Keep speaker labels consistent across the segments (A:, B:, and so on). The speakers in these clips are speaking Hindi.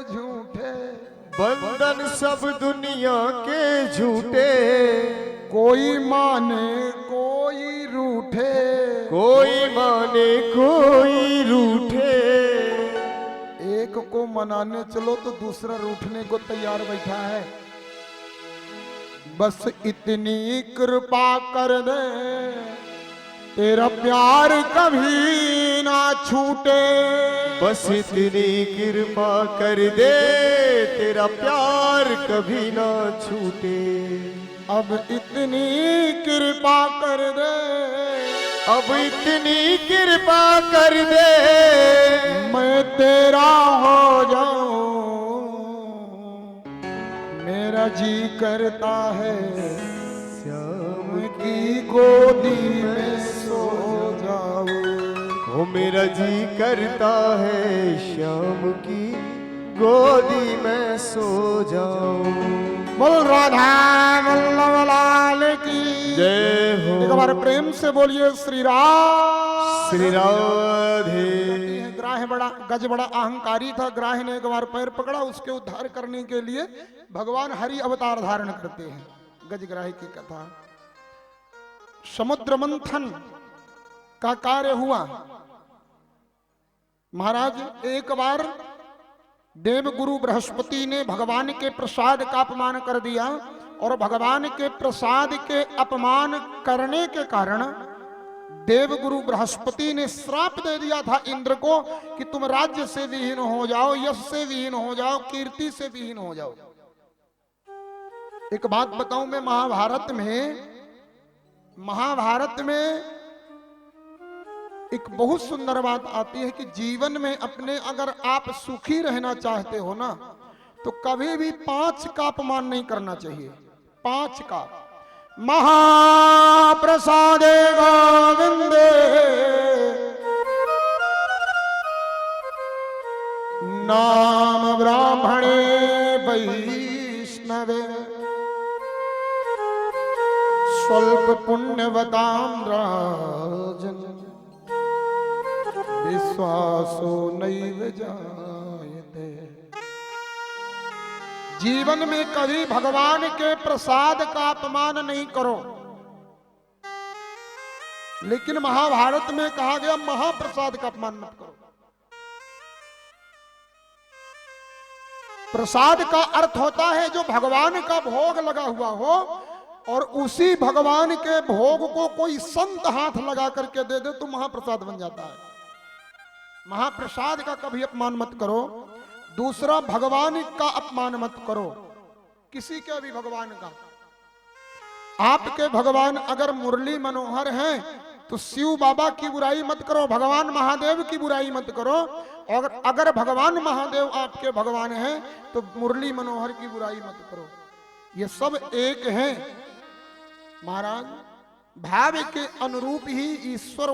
A: झूठे,
B: बंधन सब दुनिया के झूठे,
A: कोई माने कोई रूठे,
B: कोई माने कोई रूठे।
A: एक को मनाने चलो तो दूसरा रूठने को तैयार बैठा है। बस इतनी कृपा कर दे तेरा प्यार कभी ना छूटे,
B: बस इतनी कृपा कर दे तेरा प्यार कभी ना छूटे।
A: अब इतनी कृपा कर दे,
B: अब इतनी कृपा कर दे
A: मैं तेरा हो जाऊं। मेरा जी करता है श्याम की गोदी में सो जाऊं।
B: वो मेरा जी करता है श्याम की गोदी में सो जाऊं।
A: बोल राधा वल्लभ लाल की
B: जय हो।
A: एक बार प्रेम से बोलिए श्री राम।
B: श्री राधे।
A: ग्राह बड़ा गज बड़ा अहंकारी था। ग्राह ने एक बार पैर पकड़ा, उसके उद्धार करने के लिए भगवान हरि अवतार धारण करते हैं। गजग्राह की कथा। समुद्र मंथन का कार्य हुआ। महाराज एक बार देव गुरु बृहस्पति ने भगवान के प्रसाद का अपमान कर दिया और भगवान के प्रसाद के अपमान करने के कारण देव गुरु बृहस्पति ने श्राप दे दिया था इंद्र को कि तुम राज्य से विहीन हो जाओ, यश से विहीन हो जाओ, कीर्ति से विहीन हो जाओ। एक बात बताऊं मैं, महाभारत में एक बहुत सुंदर बात आती है कि जीवन में अपने अगर आप सुखी रहना चाहते हो ना तो कभी भी 5 का अपमान नहीं करना चाहिए। 5 का। महाप्रसादे गोविंदे नाम ब्राह्मणे वैष्णवे स्वल्प पुण्यवताम राजन विश्वासो नैव जायते। जीवन में कभी भगवान के प्रसाद का अपमान नहीं करो। लेकिन महाभारत में कहा गया महाप्रसाद का अपमान मत करो। प्रसाद का अर्थ होता है जो भगवान का भोग लगा हुआ हो और उसी भगवान के भोग को कोई संत हाथ लगा करके दे दे तो महाप्रसाद बन जाता है। महाप्रसाद का कभी अपमान मत करो। दूसरा, भगवान का अपमान मत करो, किसी के भी भगवान का। आपके भगवान अगर मुरली मनोहर हैं तो शिव बाबा की बुराई मत करो, भगवान महादेव की बुराई मत करो। और अगर भगवान महादेव आपके भगवान हैं तो मुरली मनोहर की बुराई मत करो। ये सब एक हैं महाराज। भाव के अनुरूप ही ईश्वर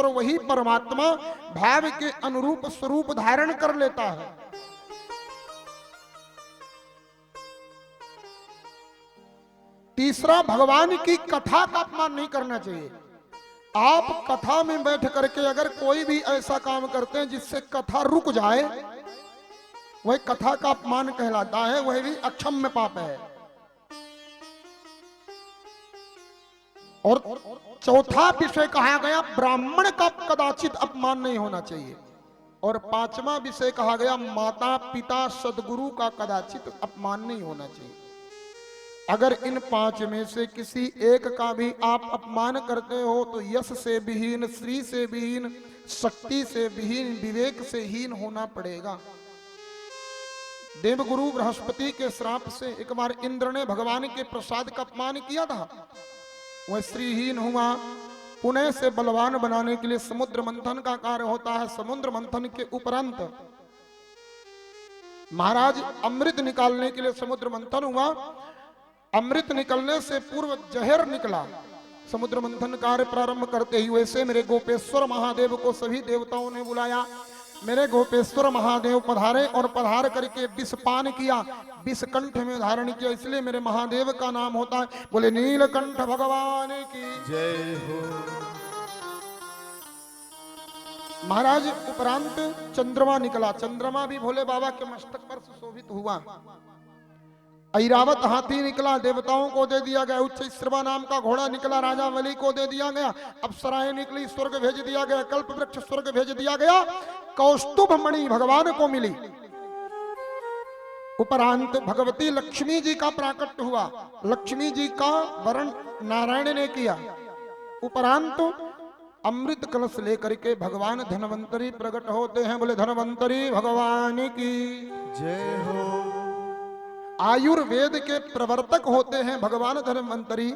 A: वही परमात्मा भाव के अनुरूप स्वरूप धारण कर लेता है। तीसरा, भगवान की कथा का अपमान नहीं करना चाहिए। आप कथा में बैठ करके अगर कोई भी ऐसा काम करते हैं जिससे कथा रुक जाए, वह कथा का अपमान कहलाता है, वह भी अक्षम्य पाप है। और चौथा विषय कहा गया ब्राह्मण का कदाचित अपमान नहीं होना चाहिए। और 5वां विषय कहा गया माता पिता सदगुरु का कदाचित अपमान नहीं होना चाहिए। अगर इन 5 में से किसी एक का भी आप अपमान करते हो तो यश से विहीन, श्री से विहीन, शक्ति से विहीन, विवेक से हीन होना पड़ेगा। देवगुरु बृहस्पति के श्राप से एक बार इंद्र ने भगवान के प्रसाद का अपमान किया था, वह श्रीहीन हुआ। पुनः से बलवान बनाने के लिए समुद्र मंथन का कार्य होता है। समुद्र मंथन के उपरांत महाराज अमृत निकालने के लिए समुद्र मंथन हुआ। अमृत निकलने से पूर्व जहर निकला। समुद्र मंथन कार्य प्रारंभ करते ही वैसे मेरे गोपेश्वर महादेव को सभी देवताओं ने बुलाया। मेरे गोपेश्वर महादेव पधारे और पधार करके विष पान किया, विष कंठ में धारण किया, इसलिए मेरे महादेव का नाम होता है। बोले नीलकंठ भगवान की
B: जय हो।
A: महाराज उपरांत चंद्रमा निकला। चंद्रमा भी भोले बाबा के मस्तक पर सुशोभित हुआ। ऐरावत हाथी निकला, देवताओं को दे दिया गया। उच्च श्रवा नाम का घोड़ा निकला, राजा बलि को दे दिया गया। अप्सराएं निकली, स्वर्ग भेज दिया गया। कल्प वृक्ष स्वर्ग भेज दिया गया। कौस्तुभ मणि भगवान को मिली। उपरांत भगवती लक्ष्मी जी का प्राकट्य हुआ। लक्ष्मी जी का वरण नारायण ने किया। उपरांत अमृत कलश लेकर के भगवान धन्वंतरी प्रकट होते हैं। बोले धन्वंतरी भगवान की
B: जय हो।
A: आयुर्वेद के प्रवर्तक होते हैं भगवान धन्वंतरी,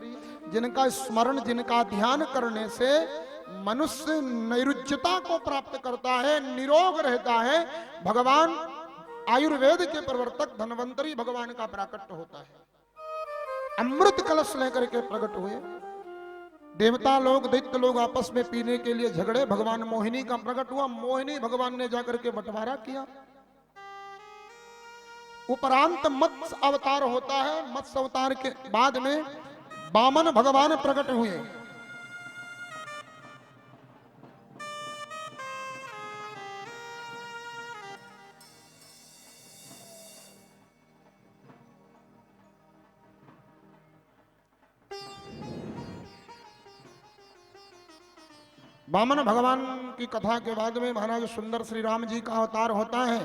A: जिनका स्मरण, जिनका ध्यान करने से मनुष्य नैरुज्यता को प्राप्त करता है, निरोग रहता है। भगवान आयुर्वेद के प्रवर्तक धन्वंतरी भगवान का प्राकट्य होता है। अमृत कलश लेकर के प्रकट हुए। देवता लोग, दैत्य लोग आपस में पीने के लिए झगड़े। भगवान मोहिनी का प्रकट हुआ। मोहिनी भगवान ने जाकर के बंटवारा किया। उपरांत मत्स्य अवतार होता है। मत्स्य अवतार के बाद में वामन भगवान प्रकट हुए। वामन भगवान की कथा के बाद में महाराज सुंदर श्री राम जी का अवतार होता है।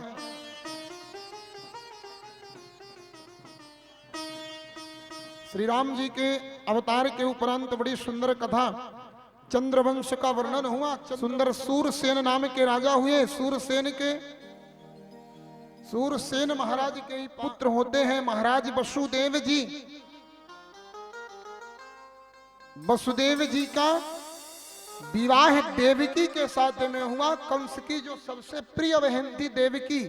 A: श्री राम जी के अवतार के उपरांत बड़ी सुंदर कथा चंद्रवंश का वर्णन हुआ। सुंदर सूरसेन नाम के राजा हुए। सूरसेन महाराज के ही पुत्र होते हैं महाराज वसुदेव जी। वसुदेव जी का विवाह देवकी के साथ में हुआ। कंस की जो सबसे प्रिय बहन थी देवकी,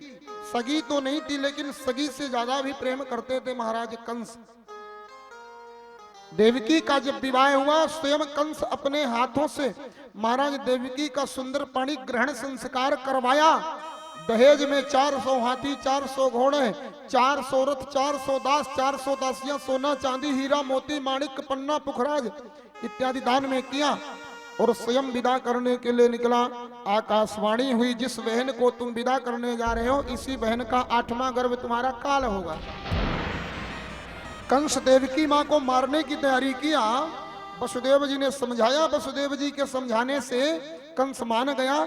A: सगी तो नहीं थी लेकिन सगी से ज्यादा भी प्रेम करते थे महाराज कंस। देवकी का जब विवाह हुआ, स्वयं कंस अपने हाथों से महाराज देवकी का सुंदर पाणी ग्रहण संस्कार करवाया। दहेज में 400 हाथी, 400 घोड़े, 400 रथ, 400 दास, 400 दासियां, सोना चांदी, हीरा मोती, माणिक, पन्ना, पुखराज इत्यादि दान में किया। और स्वयं विदा करने के लिए निकला। आकाशवाणी हुई, जिस बहन को तुम विदा करने जा रहे हो, इसी बहन का 8वां गर्भ तुम्हारा काल होगा। कंस देवकी मां को मारने की तैयारी किया। वसुदेव जी ने समझाया। वसुदेव जी के समझाने से कंस मान गया।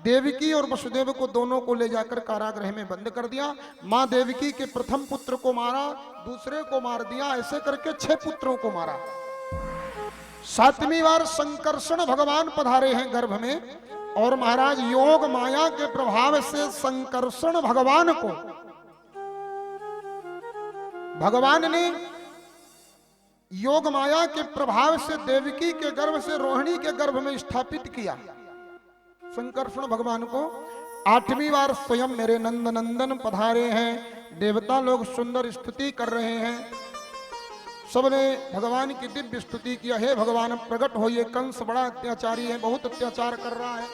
A: देवकी और वसुदेव को दोनों को ले जाकर कारागृह में बंद कर दिया। मां देवकी के प्रथम पुत्र को मारा, दूसरे को मार दिया। ऐसे करके 6 पुत्रों को मारा। 7वीं बार संकर्षण भगवान पधारे हैं गर्भ में। और महाराज योग माया के प्रभाव से संकर्षण भगवान को भगवान ने योग माया के प्रभाव से देवकी के गर्भ से रोहिणी के गर्भ में स्थापित किया। संकर्षण भगवान को 8वीं बार स्वयं मेरे नंद नंदन पधारे हैं। देवता लोग सुंदर स्तुति कर रहे हैं। सबने भगवान की दिव्य स्तुति किया। हे भगवान प्रकट होइए, कंस बड़ा अत्याचारी है, बहुत अत्याचार कर रहा है।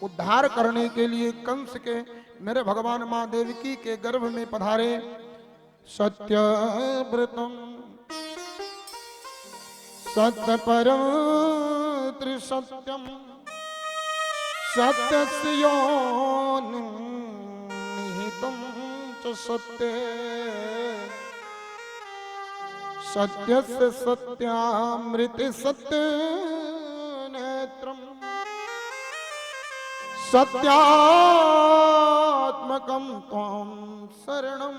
A: उद्धार करने के लिए कंस के मेरे भगवान मां देवकी के गर्भ में पधारे। सत्यव्रतम सत्य परम त्रिसत्यम सत्यस्य योनिं निहितं च सत्ये सत्यस्य सत्यामृत सत्य नेत्रम सत्यात्मकं त्वां शरणं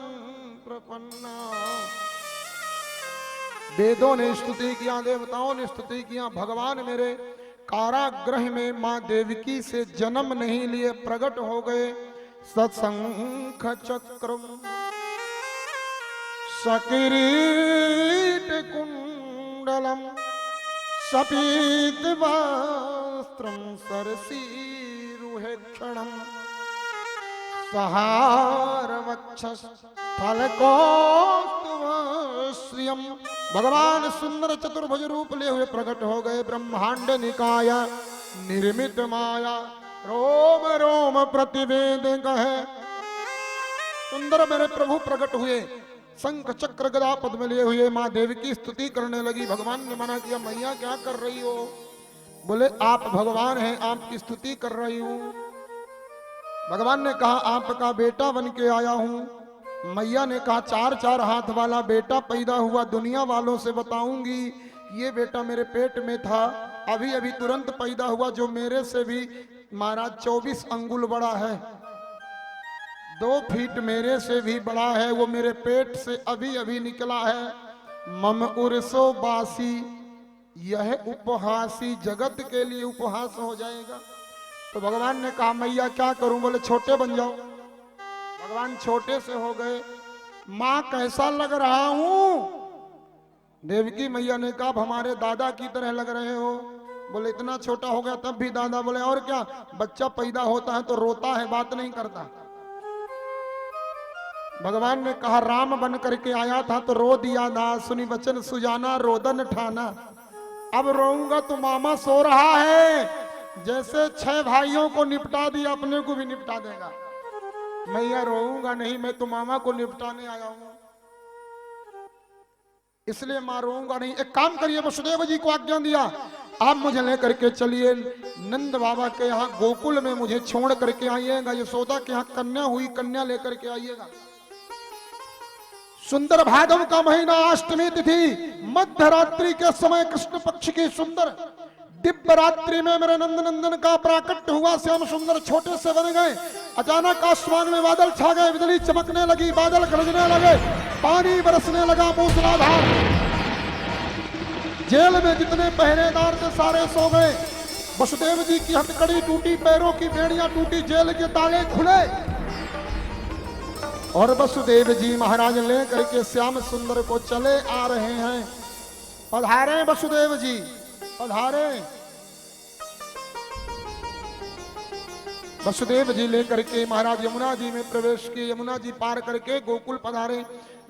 A: प्रपन्ना। वेदों ने स्तुति किया, देवताओं ने स्तुति किया। भगवान मेरे कारागृह में मां देवकी से जन्म नहीं लिए प्रकट हो गए। सत्संख चक्रम सकिरीट कुंडलम सपीत वस्त्रम सरसीरुहे क्षणम सहार वक्षस फलकोस्तुश्रियम। भगवान सुंदर चतुर्भुज रूप ले हुए प्रकट हो गए। ब्रह्मांड निकाय निर्मित माया रोम रोम प्रतिवेद कहे। सुंदर मेरे प्रभु प्रकट हुए। शंख चक्र गदा पद्म लिए हुए मां देवी की स्तुति करने लगी। भगवान ने मना किया, मैया क्या कर रही हो? बोले आप भगवान हैं, आपकी स्तुति कर रही हूं। भगवान ने कहा आपका बेटा बन के आया हूं। मैया ने कहा 4-4 हाथ वाला बेटा पैदा हुआ, दुनिया वालों से बताऊंगी ये बेटा मेरे पेट में था, अभी अभी तुरंत पैदा हुआ, जो मेरे से भी महाराज 24 अंगुल बड़ा है, 2 फीट मेरे से भी बड़ा है, वो मेरे पेट से अभी अभी निकला है। मम उर्सो बासी, यह उपहासी, जगत के लिए उपहास हो जाएगा। तो भगवान ने कहा मैया क्या करूं? बोले छोटे बन जाओ। भगवान छोटे से हो गए। मां कैसा लग रहा हूं? देवकी मैया ने कहा हमारे दादा की तरह लग रहे हो। बोले इतना छोटा हो गया तब भी दादा? बोले और क्या, बच्चा पैदा होता है तो रोता है, बात नहीं करता। भगवान ने कहा राम बन करके आया था तो रो दिया दास, सुनी वचन सुजाना रोदन ठाना। अब रोऊंगा तो मामा सो रहा है, जैसे 6 भाइयों को निपटा दिया अपने को भी निपटा देगा। मैया रोऊंगा नहीं, मैं तो मामा को निपटाने आया हूं, इसलिए मां रोऊंगा नहीं। एक काम करिए, वसुदेव जी को आज्ञा दिया आप मुझे लेकर के चलिए नंद बाबा के यहाँ गोकुल में, मुझे छोड़ करके आइएगा। यशोदा के यहाँ कन्या हुई, कन्या लेकर के आइएगा। सुंदर भादव का महीना, अष्टमी तिथि, मध्य रात्रि के समय कृष्ण पक्ष की सुंदर दिव्य रात्रि में मेरे नंद नंदन का प्राकट्य हुआ। श्याम सुंदर छोटे से बन गए। अचानक आसमान में बादल छा गए, बिजली चमकने लगी, बादल गरजने लगे, पानी बरसने लगा मूसलाधार। जेल में जितने पहरेदार थे सारे सो गए। वसुदेव जी की हथकड़ी टूटी, पैरों की बेड़ियां टूटी, जेल के ताले खुले और वसुदेव जी महाराज ले करके श्याम सुंदर को चले आ रहे हैं। पधारे वसुदेव जी, पधारे। वसुदेव जी लेकर के महाराज यमुना जी में प्रवेश किए, यमुना जी पार करके गोकुल पधारे।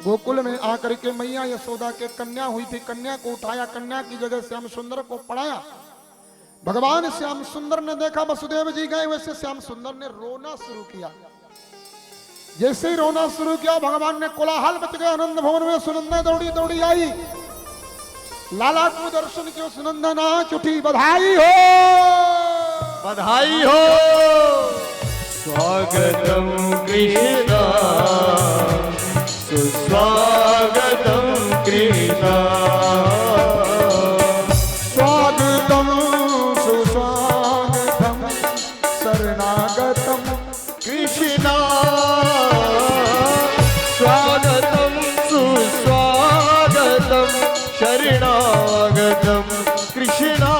A: गोकुल में आकर के मैया यशोदा के कन्या हुई थी, कन्या को उठाया, कन्या की जगह श्याम सुंदर को पढ़ाया। भगवान श्याम सुंदर ने देखा वसुदेव जी गए, वैसे श्याम सुंदर ने रोना शुरू किया। जैसे ही रोना शुरू किया भगवान ने कोलाहल मच गया आनंद भवन में। सुनंदा दौड़ी दौड़ी आई, लाला को दर्शन किया, सुनंदा नाच उठी, बधाई हो
B: बधाई हो। स्वागतम कृष्णा सुस्वागतम कृष्णा,
A: स्वागतम सुस्वागतम शरणागतम
B: कृष्णा, स्वागतम सुस्वागतम शरणागतम कृष्णा,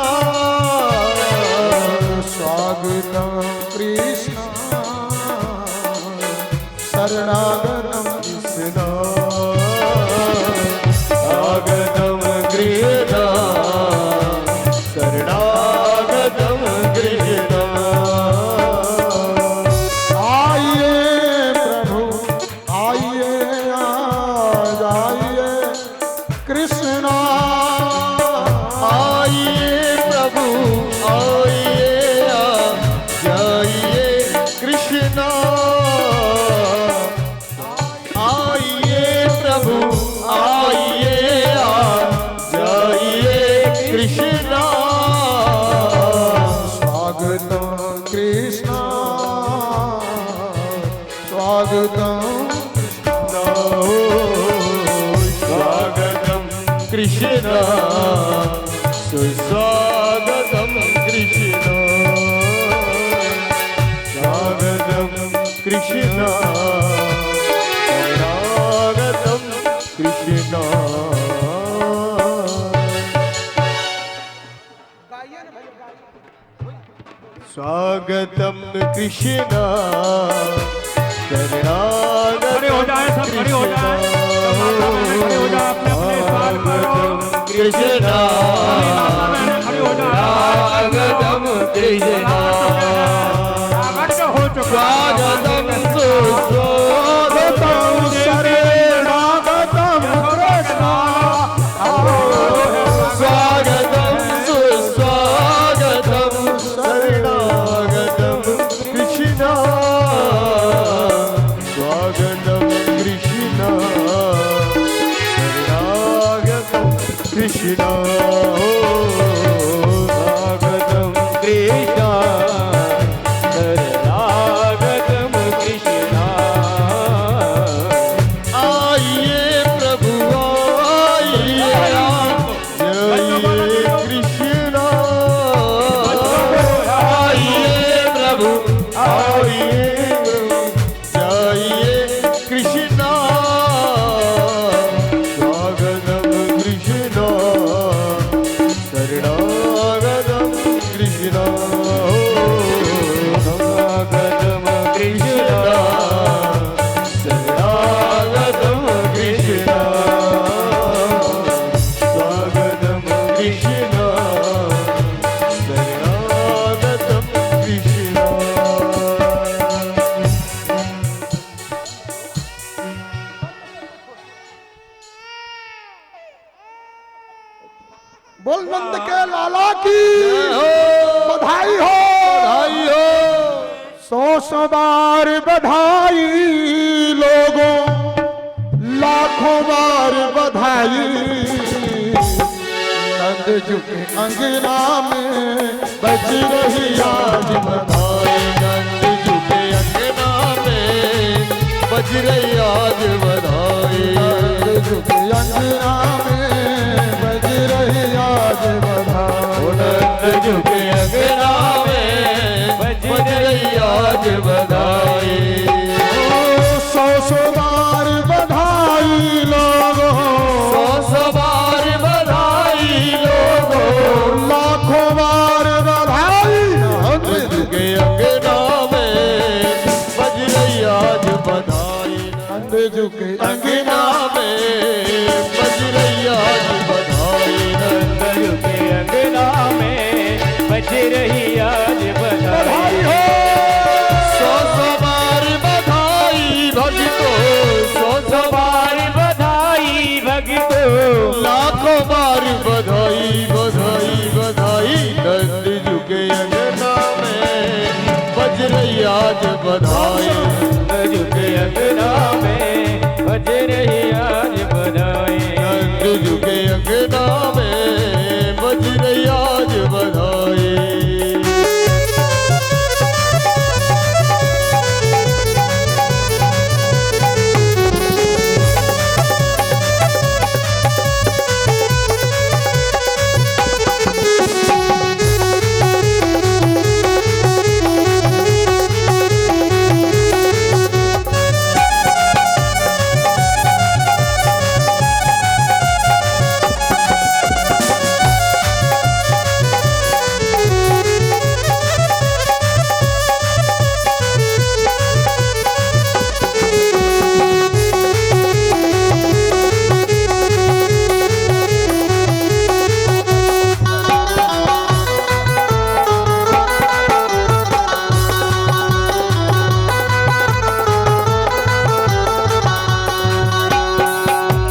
A: स्वागतम कृष्ण शरणागतम
B: कृष्णा, स्वागतम कृष्णा शरणागतम कृष्णा।
A: आइए प्रभु आइए, आज आइए कृष्णा,
B: आइए प्रभु आइए, जाइए कृष्णा, आइए प्रभु आइए, जाइए कृष्णा,
A: स्वागतम कृष्ण स्वागतम
B: स्वागतम कृष्णा सुस्वागतम कृष्णा, स्वागतम कृष्णा शरणागतम कृष्णा। स्वागतम कृष्णा शरणागतम,
C: खड़े हो जाए, सब खड़े हो जाए, खड़े हो जाए, अपने अपने स्थान पर हो।
B: कृष्णा
C: खड़े हो जाए,
B: स्वागतम कृष्णा,
C: स्वागत हो चुका।
B: स्वागतम सुस्वागतम शरणागतम कृष्णा, स्वागतम सुस्वागतम शरणागतम कृष्णा, स्वागतम कृष्णा शरणागतम कृष्णा, स्वागतम
A: बोल नंद के लाला की बधाई हो।
B: बधाई हो।
A: 100 बार बधाई लोगों, लाखों बार बधाई। नंद झुके अंगना में बज रही आज बधाई।
B: नंद झुके अंगना में बज रही आज बधाई।
A: नंद झुके अंगना में बज रही आज बधाई।
B: नंद झुके अंगना में बज रही आज बधाई।
A: 100 बार बधाई लोगों,
B: 100 बार बधाई लोगों,
A: लाखों बार बधाई।
B: नंद झुके अंगना में बज रही आज बधाई।
A: नंद झुके
B: अंगना में बज रही आज बधाई। नंद झुके अंगना में
C: बज रही आज बधाई
A: बधाई हो।
B: 100 बार बधाई भक्तो, 100 बार
C: बधाई भक्तो,
B: लाखों बार बधाई बधाई बधाई। नंद झुके अंगना में बज रही आज बधाई।
C: नंद झुके अंगना में बज रही आज बधाई।
B: नंद झुके अंगना में बज रही आज बधाई।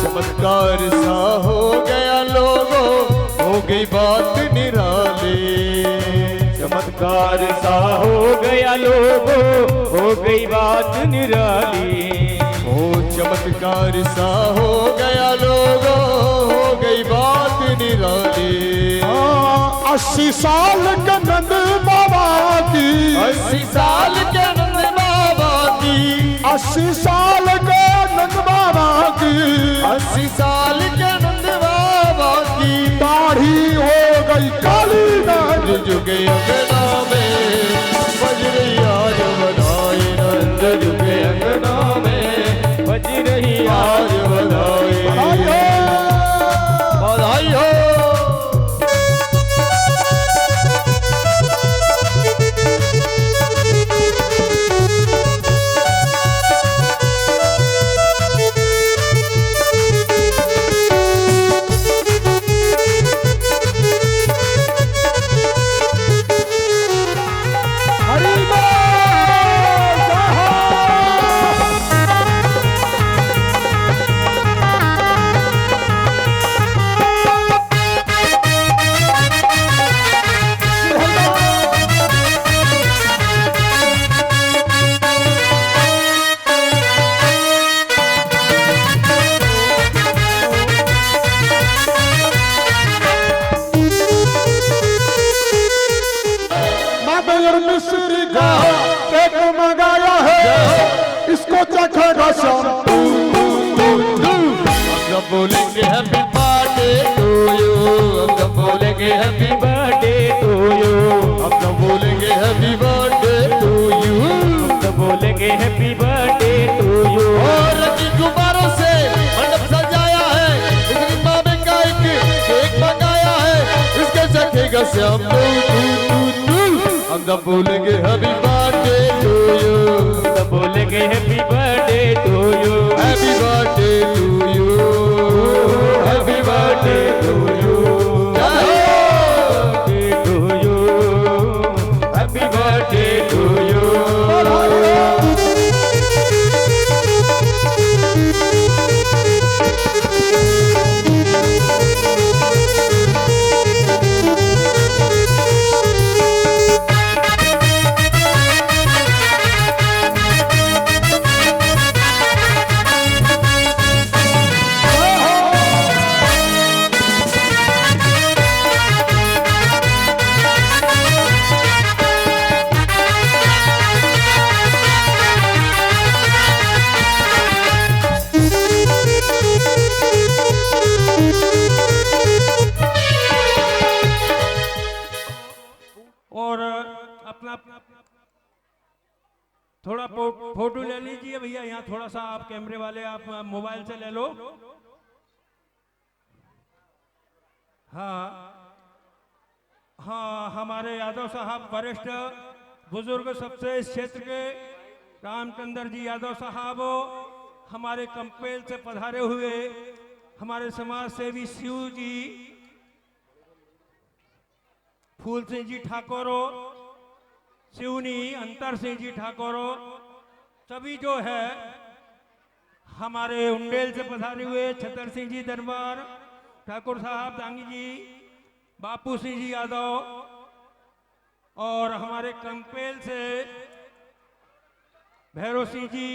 B: चमत्कार सा हो गया लोगों, हो गई बात निराली।
C: चमत्कार सा हो गया लोगों, हो गई बात निराली।
B: ओ चमत्कार सा हो गया लोगों, हो गई बात निराली।
A: 80 साल के नंद बाबा की,
B: 80 साल के नंद बाबा की,
A: 80 साल के नंद बाबा की
B: 80 साल के नंद बाबा की
A: दाढ़ी हो गई काली। नंद
B: झुके अंगना में बज रही आज बधाई। नंद झुके अंगना में
C: बज रही
B: आज बधाई।
A: बधाई हो।
B: बधाई हो।
A: हरि बोल जय हो। मैं मिस्री का केक मंगाया है, इसको चखेगा शाम।
B: हम जब बोलेंगे हैप्पी बर्थडे टू यू, हम जब बोलेंगे हैप्पी
C: बर्थडे टू यू,
B: हम जब बोलेंगे हैप्पी बर्थडे टू यू।
C: तो बोलेंगे हैप्पी बर्थडे टू यू।
B: और रंगी गुब्बारों से मंडप सजाया है, इतनी मामे का एक केक मंगाया है, इसके चखेगा श्याम। हम जब बोलेंगे हैप्पी बर्थडे टू यू,
C: तो बोलेंगे happy birthday to you.
B: Happy birthday to you, happy birthday to you.
C: Happy birthday to you.
D: थोड़ा फोटो ले लीजिए भैया, यहाँ थोड़ा सा आप कैमरे वाले आप मोबाइल से ले लो। हाँ हाँ, हमारे यादव साहब वरिष्ठ बुजुर्ग सबसे इस क्षेत्र के रामचंद्र जी यादव साहब हमारे कंपेल से पधारे हुए हमारे समाज सेवी शिव जी, फूल सिंह जी ठाकुर, शिवनी अंतर सिंह जी ठाकुर, सभी जो है हमारे उंडेल से पधारे हुए छतर सिंह जी दरबार, ठाकुर साहब दांगी जी, बापू सिंह जी यादव, और हमारे कंपेल से भैरव सिंह जी,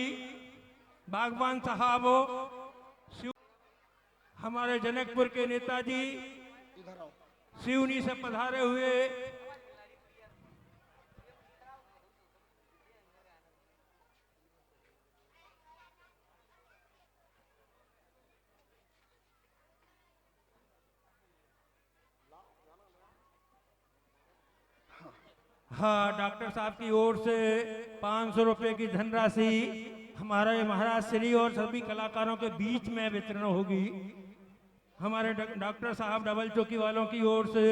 D: बागवान साहब, हमारे जनकपुर के नेताजी शिवनी से पधारे हुए हाँ, डॉक्टर साहब की ओर से 500 रुपए की धनराशि हमारे महाराज श्री और सभी कलाकारों के बीच में वितरण होगी। हमारे डॉक्टर साहब डबल चौकी वालों की ओर से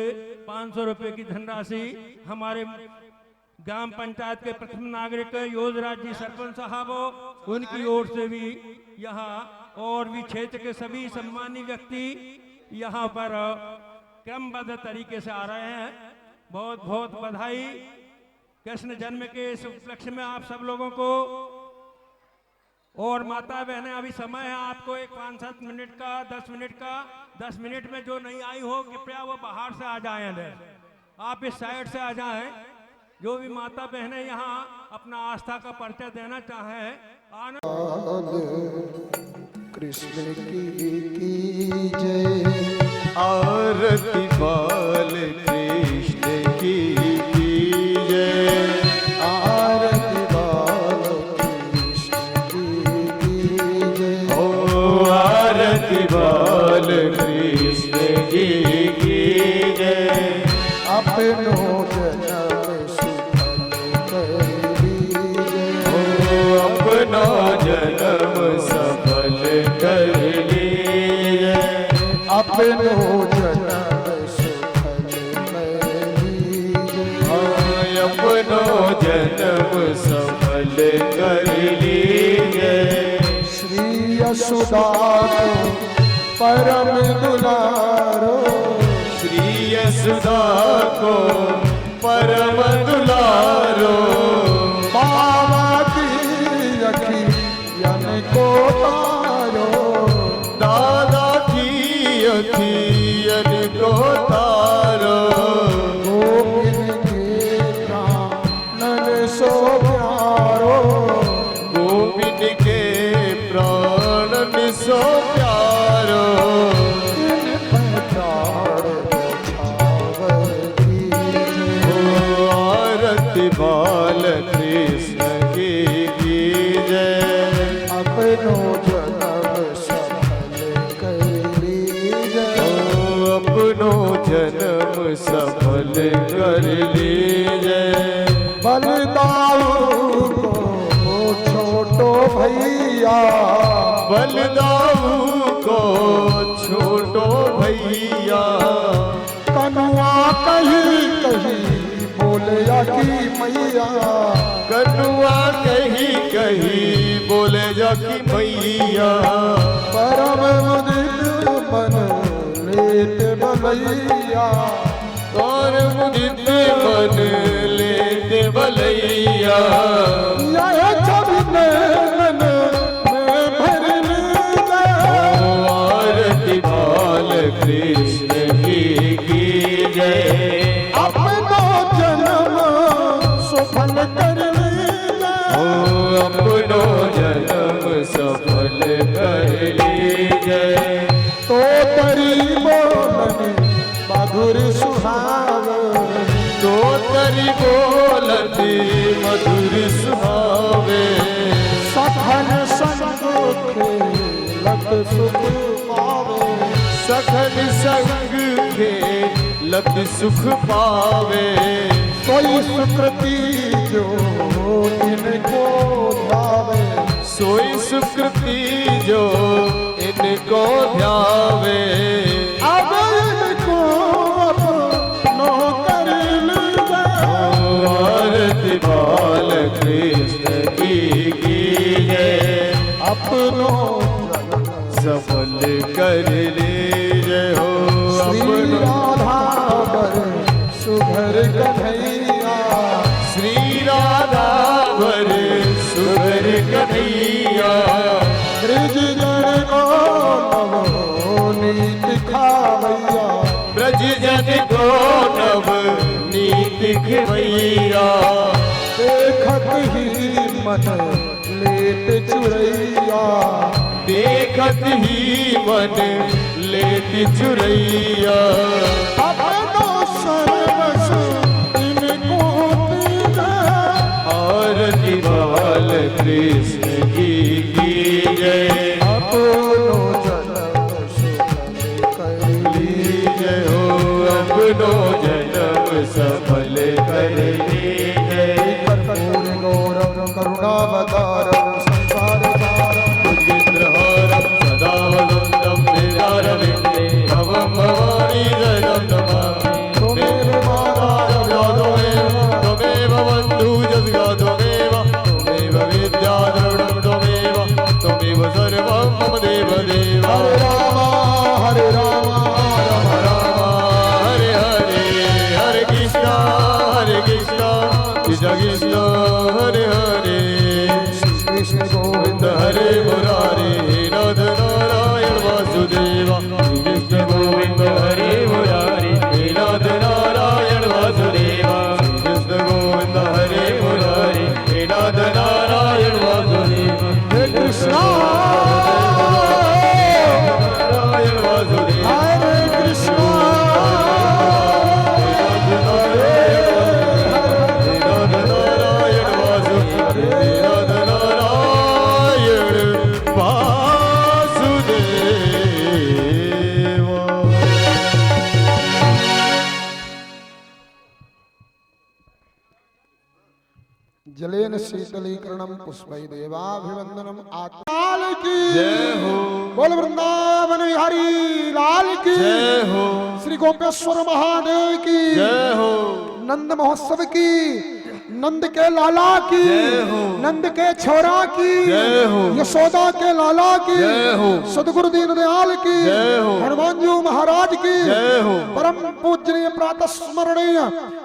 D: 500 रुपए की धनराशि हमारे ग्राम पंचायत के प्रथम नागरिक योजराज जी सरपंच साहब, उनकी ओर से भी यहाँ और भी क्षेत्र के सभी सम्मानित व्यक्ति यहाँ पर क्रमबद्ध तरीके से आ रहे हैं। बहुत बहुत बधाई। कृष्ण जन्म के इस उपलक्ष्य में आप सब लोगों को और माता बहनें, अभी समय है आपको एक 5-7 मिनट का, 10 मिनट का, 10 मिनट में जो नहीं आई हो कृपया वो बाहर से आ जाएं, आप इस साइड से आ जाएं। जो भी माता बहनें यहाँ अपना आस्था का परिचय देना चाहें,
A: कृष्ण की जय,
B: आरती बाल कृष्ण की जय,
A: आरती बाल कृष्ण की जय,
B: ओ आरती बाल कृष्ण की जय,
A: अपनो जन्म सुफल कर लीजिए,
B: ओ अपना जन्म सफल कर लीजिए,
A: अपनो जन्म सुफल कर लीजिए,
B: अपनो जन्म सफल कर लीजिए।
A: श्री यशोदा को परम दुलारो,
B: श्री यशोदा को परम दुलारो,
A: बाबा की अखियन को तारो,
B: दादा की अखियन को तारो,
A: गोविंद के प्राणन सो प्यारो,
B: गोविंद के प्राणन सो प्यारो,
A: इन पहचान बछावर की
B: ओ आरती बाल कृष्ण की जय,
A: अपनो जन्म सफल कर लीजिए,
B: ओ अपनो जन्म सफल कर लीजिए।
A: बलदाऊ को छोटो भैया,
B: बलदाऊ को छोटो भैया,
A: कनुआ कहीं कहीं बोलिया की मैया,
B: कनुआ कहीं कहीं बोले जाकी मैया,
A: परम मुदित मन लेते बलैया,
B: और मुदित मन लेते बलैया,
A: यह छवि नैनन में भर लीजिए,
B: आरती बाल कृष्ण की जय,
A: अपनो जन्म सफल कर लीजिए,
B: ओ अपनो जन्म सफल कर लीजिए।
A: तो तरी बोलनी मधुर सुहाव,
B: तो तरी बोलती मधुर सुहावे,
A: सखन संग खेलत सुख पावे,
B: सखन संग खेलत सुख पावे,
A: कोई सुकृति जो इनको ध्यावे,
B: सोई सुकृति जो इनको ध्यावे,
A: अब इनको अपनों कर लीजिए।
B: आरती बाल कृष्ण की कीजिए,
A: अपनों
B: सफल कर लीजिए हो
A: श्री
B: अपनों।
A: राधा वर सुघर कन्हैया,
B: श्री राधा वर सुघर कन्हैया,
A: ब्रज जन को नवनीत खावैया,
B: ब्रज जन को नव नीति खवैया,
A: देखत ही मन लेत चुरैया,
B: देखत ही मन लेती चुरैया,
A: अपनो सर्वस इनको दीजिए।
B: आरती बाल कृष्ण की कीजिए,
A: अपनो जन्म सुखद कर
B: लीजिए हो अपनो जन्म सफल कर लीजिए।
A: कर्पूर गौरव करुणावतारम संसार सारम,
B: उद्गित्रहारं सदा वदन्तं निरारविन्दे भवं भवानी जयं नमामि। त्वमेव माता व्याधोमेव त्वमेव बन्धु जस्गा त्वमेव, त्वमेव विद्या द्रविणं त्वमेव, त्वमेव सर्वं मम देवदेव।
A: हरे राम हरे राम राम
B: राम हरे हरे, हरे कृष्णा कृष्ण कृष्ण हरे हरे,
A: कृष्ण गोविंद
B: हरे मुरारे हे नाथ नारायण वासुदेव, कृष्ण गोविंद हरे मुरारे हे नाथ नारायण वासुदेव, कृष्ण गोविंद हरे मुरारे हे नाथ नारायण वासुदेव,
A: हे कृष्णा
B: नारायण वासुदेव,
A: हरे कृष्णा
B: हे नाथ नारायण वासुदेव, हे नाथ नारायण वासुदेव।
A: जलेन शीतलीकरणम पुष्पै देवाभिवंदनम आत्माल की
B: जय हो,
A: बोल वृंदावन बिहारी लाल की
B: जय हो,
A: श्री गोपेश्वर महादेव की
B: जय हो,
A: नंद महोत्सव की, नंद के लाला की,
B: जय हो,
A: नंद के छोरा की,
B: जय हो,
A: यशोदा के लाला की,
B: जय हो,
A: सदगुरु दीनदयाल की,
B: जय हो,
A: हनुमान जी महाराज की,
B: जय हो,
A: परम पूजनीय प्रातः स्मरणीय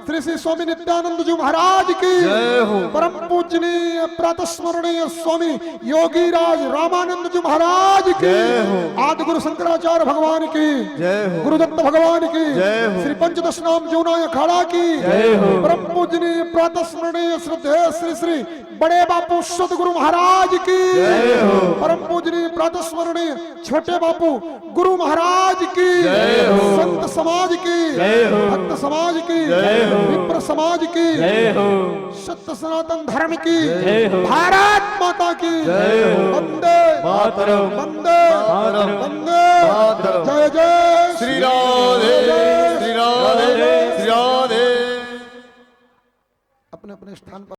A: श्री श्री स्वामी नित्यानंद जी महाराज की,
B: जय हो,
A: परम पूजनीय प्रातः स्मरणीय स्वामी योगी राज रामानंद जी महाराज की,
B: जय हो,
A: आदि गुरु शंकराचार्य भगवान की,
B: जय हो,
A: गुरुदत्त भगवान की,
B: जय हो,
A: श्री पंचदश नाम जमुना अखाड़ा की,
B: जय हो,
A: परम पूजनीय प्रातः स्मरणीय श्रद्धेय श्री श्री बड़े बापू सतगुरु महाराज की,
B: जय हो,
A: परम पूजनीय प्रातः स्मरणीय छोटे बापू गुरु महाराज की,
B: जय हो,
A: संत समाज की,
B: जय हो,
A: भक्त समाज की,
B: जय हो,
A: विप्र समाज की,
C: जय हो,
A: सत्य सनातन धर्म की,
C: जय हो,
A: भारत माता की,
B: जय हो,
A: वंदे
B: मातरम,
A: वंदे
B: मातरम,
A: वंदे
B: मातरम,
A: जय जय
B: श्री राधे, श्री राधे, श्री राधे।
A: अपने अपने स्थान पर